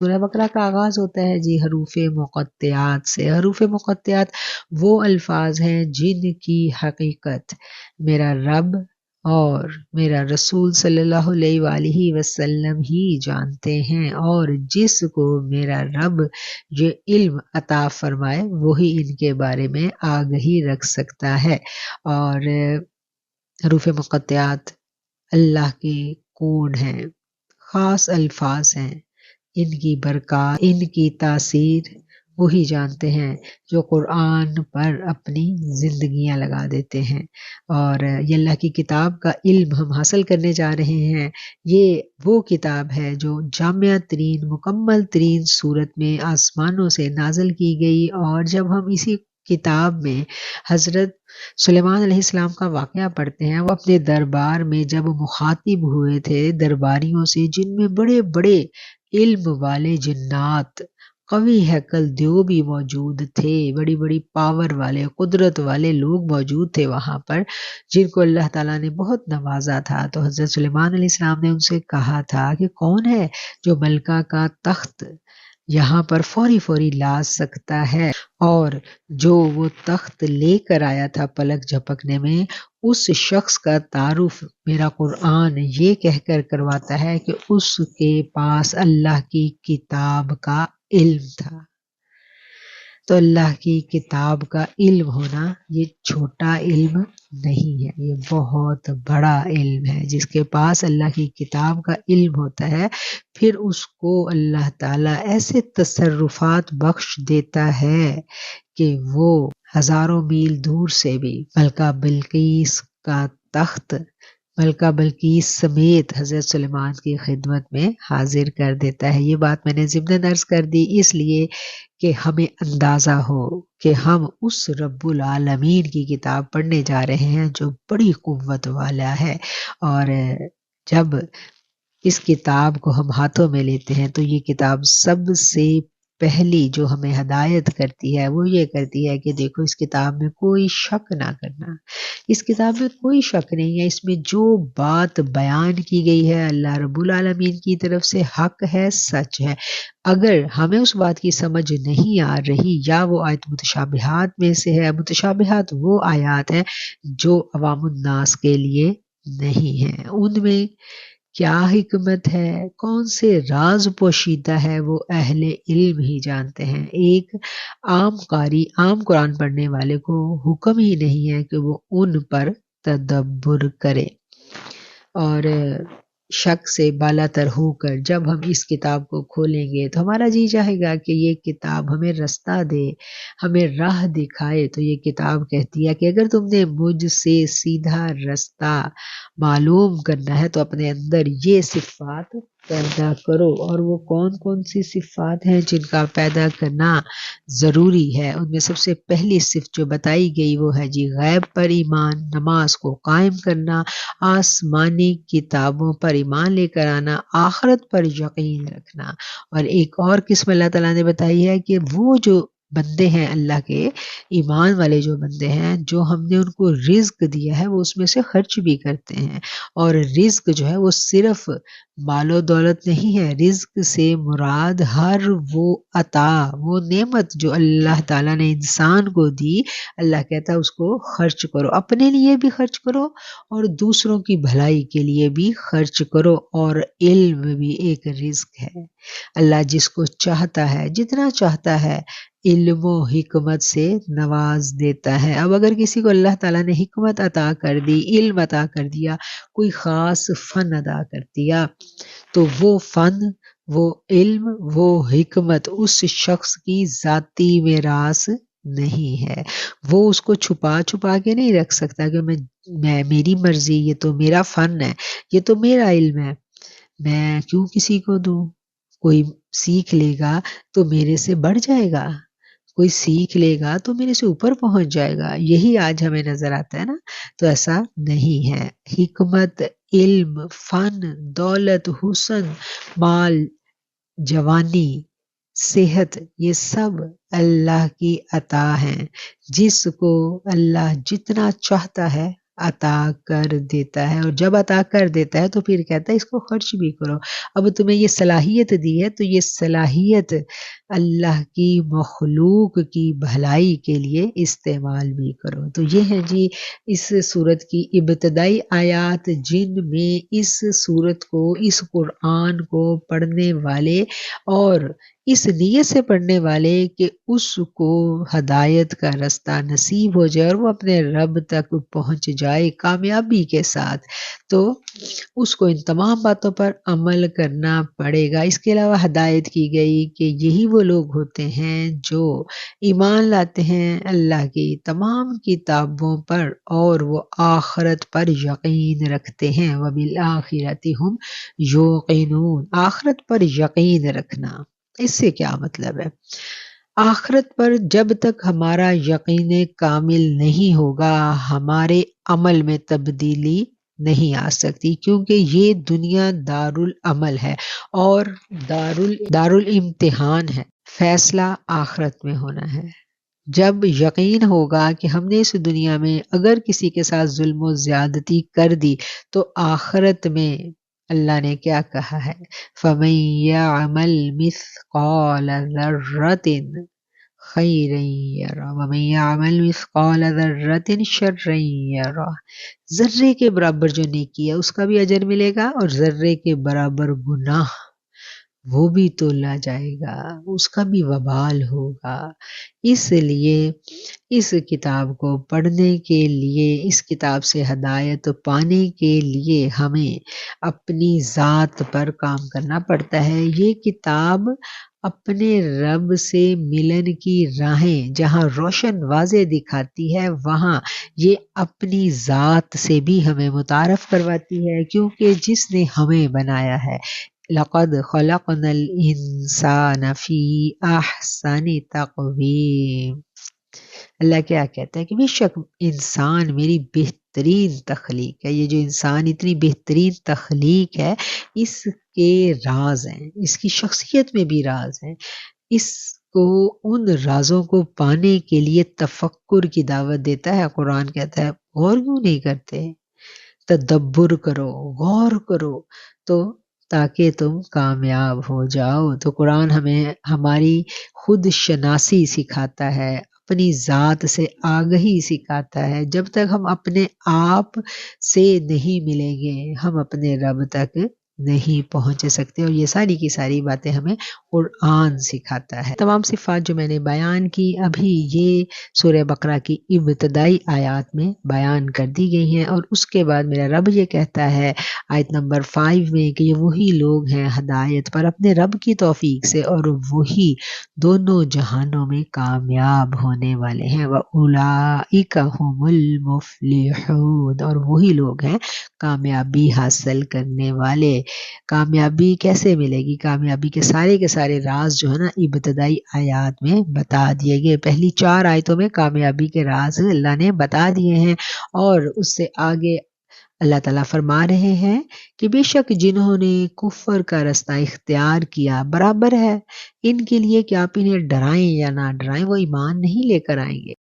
سورہ بقرہ کا آغاز ہوتا ہے جی حروف مقطعات سے۔ حروف مقطعات وہ الفاظ ہیں جن کی حقیقت میرا رب اور میرا رسول صلی اللہ علیہ وآلہ وسلم ہی جانتے ہیں، اور جس کو میرا رب یہ علم عطا فرمائے وہی ان کے بارے میں آگہی رکھ سکتا ہے۔ اور حروف مقطعات اللہ کے کون ہیں، خاص الفاظ ہیں، ان کی برکات، ان کی تاثیر وہی جانتے ہیں جو قرآن پر اپنی زندگیاں لگا دیتے ہیں۔ اور یہ اللہ کی کتاب کا علم ہم حاصل کرنے جا رہے ہیں۔ یہ وہ کتاب ہے جو جامع ترین، مکمل ترین صورت میں آسمانوں سے نازل کی گئی، اور جب ہم اسی کتاب میں حضرت سلیمان علیہ السلام کا واقعہ پڑھتے ہیں، وہ اپنے دربار میں جب مخاطب ہوئے تھے درباریوں سے، جن میں بڑے بڑے علم والے جنات، قوی ہیکل دیو بھی موجود تھے، بڑی بڑی پاور والے، قدرت والے لوگ موجود تھے وہاں پر، جن کو اللہ تعالیٰ نے بہت نوازا تھا۔ تو حضرت سلیمان علیہ السلام نے ان سے کہا تھا کہ کون ہے جو ملکہ کا تخت یہاں پر فوری فوری لا سکتا ہے، اور جو وہ تخت لے کر آیا تھا پلک جھپکنے میں، اس شخص کا تعارف میرا قرآن یہ کہہ کر کرواتا ہے کہ اس کے پاس اللہ کی کتاب کا علم تھا۔ تو اللہ کی کتاب کا علم ہونا یہ چھوٹا علم نہیں ہے، یہ بہت بڑا علم ہے۔ جس کے پاس اللہ کی کتاب کا علم ہوتا ہے، پھر اس کو اللہ تعالیٰ ایسے تصرفات بخش دیتا ہے کہ وہ ہزاروں میل دور سے بھی ملکہ بلقیس کا تخت ملکہ بلقیس سمیت حضرت سلیمان کی خدمت میں حاضر کر دیتا ہے۔ یہ بات میں نے ضمناً عرض کر دی اس لیے کہ ہمیں اندازہ ہو کہ ہم اس رب العالمین کی کتاب پڑھنے جا رہے ہیں جو بڑی قوت والا ہے۔ اور جب اس کتاب کو ہم ہاتھوں میں لیتے ہیں تو یہ کتاب سب سے پہلی جو ہمیں ہدایت کرتی ہے وہ یہ کرتی ہے کہ دیکھو اس کتاب میں کوئی شک نہ کرنا، اس کتاب میں کوئی شک نہیں ہے، اس میں جو بات بیان کی گئی ہے اللہ رب العالمین کی طرف سے حق ہے، سچ ہے۔ اگر ہمیں اس بات کی سمجھ نہیں آ رہی یا وہ آیت متشابہات میں سے ہے، متشابہات وہ آیات ہیں جو عوام الناس کے لیے نہیں ہیں، ان میں کیا حکمت ہے، کون سے راز پوشیدہ ہے، وہ اہل علم ہی جانتے ہیں۔ ایک عام قاری، عام قرآن پڑھنے والے کو حکم ہی نہیں ہے کہ وہ ان پر تدبر کرے۔ اور شک سے بالا تر ہو کر جب ہم اس کتاب کو کھولیں گے تو ہمارا جی چاہے گا کہ یہ کتاب ہمیں رستہ دے، ہمیں راہ دکھائے۔ تو یہ کتاب کہتی ہے کہ اگر تم نے مجھ سے سیدھا رستہ معلوم کرنا ہے تو اپنے اندر یہ صفات پیدا کرو۔ اور وہ کون کون سی صفات ہیں جن کا پیدا کرنا ضروری ہے؟ ان میں سب سے پہلی صفت جو بتائی گئی وہ ہے جی غیب پر ایمان، نماز کو قائم کرنا، آسمانی کتابوں پر ایمان لے کر آنا، آخرت پر یقین رکھنا۔ اور ایک اور قسم اللہ تعالیٰ نے بتائی ہے کہ وہ جو بندے ہیں اللہ کے ایمان والے جو بندے ہیں، جو ہم نے ان کو رزق دیا ہے وہ اس میں سے خرچ بھی کرتے ہیں۔ اور رزق جو ہے وہ صرف مال و دولت نہیں ہے، رزق سے مراد ہر وہ عطا، وہ نعمت جو اللہ تعالیٰ نے انسان کو دی، اللہ کہتا ہے اس کو خرچ کرو، اپنے لیے بھی خرچ کرو اور دوسروں کی بھلائی کے لیے بھی خرچ کرو۔ اور علم بھی ایک رزق ہے، اللہ جس کو چاہتا ہے جتنا چاہتا ہے علم و حکمت سے نواز دیتا ہے۔ اب اگر کسی کو اللہ تعالیٰ نے حکمت عطا کر دی، علم عطا کر دیا، کوئی خاص فن عطا کر دیا، تو وہ فن، وہ علم، وہ حکمت اس شخص کی ذاتی میراث نہیں ہے۔ وہ اس کو چھپا چھپا کے نہیں رکھ سکتا کہ میں میری مرضی، یہ تو میرا فن ہے، یہ تو میرا علم ہے، میں کیوں کسی کو دوں؟ کوئی سیکھ لے گا تو میرے سے بڑھ جائے گا، کوئی سیکھ لے گا تو میرے سے اوپر پہنچ جائے گا، یہی آج ہمیں نظر آتا ہے نا۔ تو ایسا نہیں ہے، حکمت، علم، فن، دولت، حسن، مال، جوانی، صحت، یہ سب اللہ کی عطا ہیں۔ جس کو اللہ جتنا چاہتا ہے عطا کر دیتا ہے، اور جب عطا کر دیتا ہے تو پھر کہتا ہے اس کو خرچ بھی کرو۔ اب تمہیں یہ صلاحیت دی ہے تو یہ صلاحیت اللہ کی مخلوق کی بھلائی کے لیے استعمال بھی کرو۔ تو یہ ہے جی اس سورت کی ابتدائی آیات، جن میں اس سورت کو، اس قرآن کو پڑھنے والے اور اس نیت سے پڑھنے والے کہ اس کو ہدایت کا رستہ نصیب ہو جائے اور وہ اپنے رب تک پہنچ جائے کامیابی کے ساتھ، تو اس کو ان تمام باتوں پر عمل کرنا پڑے گا۔ اس کے علاوہ ہدایت کی گئی کہ یہی وہ لوگ ہوتے ہیں جو ایمان لاتے ہیں اللہ کی تمام کتابوں پر اور وہ آخرت پر یقین رکھتے ہیں۔ وَبِالْآخِرَةِ هُمْ یوقنون، آخرت پر یقین رکھنا، اس سے کیا مطلب ہے؟ آخرت پر جب تک ہمارا یقین کامل نہیں ہوگا، ہمارے عمل میں تبدیلی نہیں آ سکتی، کیونکہ یہ دنیا دارالعمل ہے اور دارالامتحان ہے۔ فیصلہ آخرت میں ہونا ہے۔ جب یقین ہوگا کہ ہم نے اس دنیا میں اگر کسی کے ساتھ ظلم و زیادتی کر دی تو آخرت میں اللہ نے کیا کہا ہے؟ فَمَن يَعْمَلْ مِثْقَالَ ذَرَّةٍ خَيْرًا يَرَهُ وَمَن يَعْمَلْ مِثْقَالَ ذَرَّةٍ شَرًّا يَرَهُ۔ ذرے کے برابر جو نیکی ہے اس کا بھی اجر ملے گا، اور ذرے کے برابر گناہ وہ بھی تولا جائے گا، اس کا بھی وبال ہوگا۔ اس لیے اس کتاب کو پڑھنے کے لیے، اس کتاب سے ہدایت پانے کے لیے ہمیں اپنی ذات پر کام کرنا پڑتا ہے۔ یہ کتاب اپنے رب سے ملن کی راہیں جہاں روشن واضح دکھاتی ہے، وہاں یہ اپنی ذات سے بھی ہمیں متعارف کرواتی ہے، کیونکہ جس نے ہمیں بنایا ہے، لَقَدْ خَلَقْنَا الْإِنسَانَ فِي أَحْسَنِ تَقْوِيمٍ۔ اللہ کیا کہتا ہے کہ بے شک انسان میری بہترین تخلیق ہے۔ یہ جو انسان اتنی بہترین تخلیق ہے، اس کے راز ہیں، اس کی شخصیت میں بھی راز ہیں۔ اس کو ان رازوں کو پانے کے لیے تفکر کی دعوت دیتا ہے۔ قرآن کہتا ہے غور کیوں نہیں کرتے؟ تدبر کرو، غور کرو، تو تاکہ تم کامیاب ہو جاؤ۔ تو قرآن ہمیں ہماری خود شناسی سکھاتا ہے، اپنی ذات سے آگہی سکھاتا ہے۔ جب تک ہم اپنے آپ سے نہیں ملیں گے، ہم اپنے رب تک نہیں پہنچ سکتے، اور یہ ساری کی ساری باتیں ہمیں قرآن سکھاتا ہے۔ تمام صفات جو میں نے بیان کی ابھی، یہ سورہ بقرہ کی ابتدائی آیات میں بیان کر دی گئی ہیں، اور اس کے بعد میرا رب یہ کہتا ہے آیت نمبر 5 میں کہ یہ وہی لوگ ہیں ہدایت پر اپنے رب کی توفیق سے، اور وہی دونوں جہانوں میں کامیاب ہونے والے ہیں۔ وَأُولَئِكَ هُمُ الْمُفْلِحُونَ، اور وہی لوگ ہیں کامیابی حاصل کرنے والے۔ کامیابی کیسے ملے گی؟ کامیابی کے سارے راز جو ہے نا ابتدائی آیات میں بتا دیے گئے۔ پہلی 4 آیتوں میں کامیابی کے راز اللہ نے بتا دیے ہیں، اور اس سے آگے اللہ تعالیٰ فرما رہے ہیں کہ بے شک جنہوں نے کفر کا رستہ اختیار کیا، برابر ہے ان کے لیے کہ آپ انہیں ڈرائیں یا نہ ڈرائیں، وہ ایمان نہیں لے کر آئیں گے۔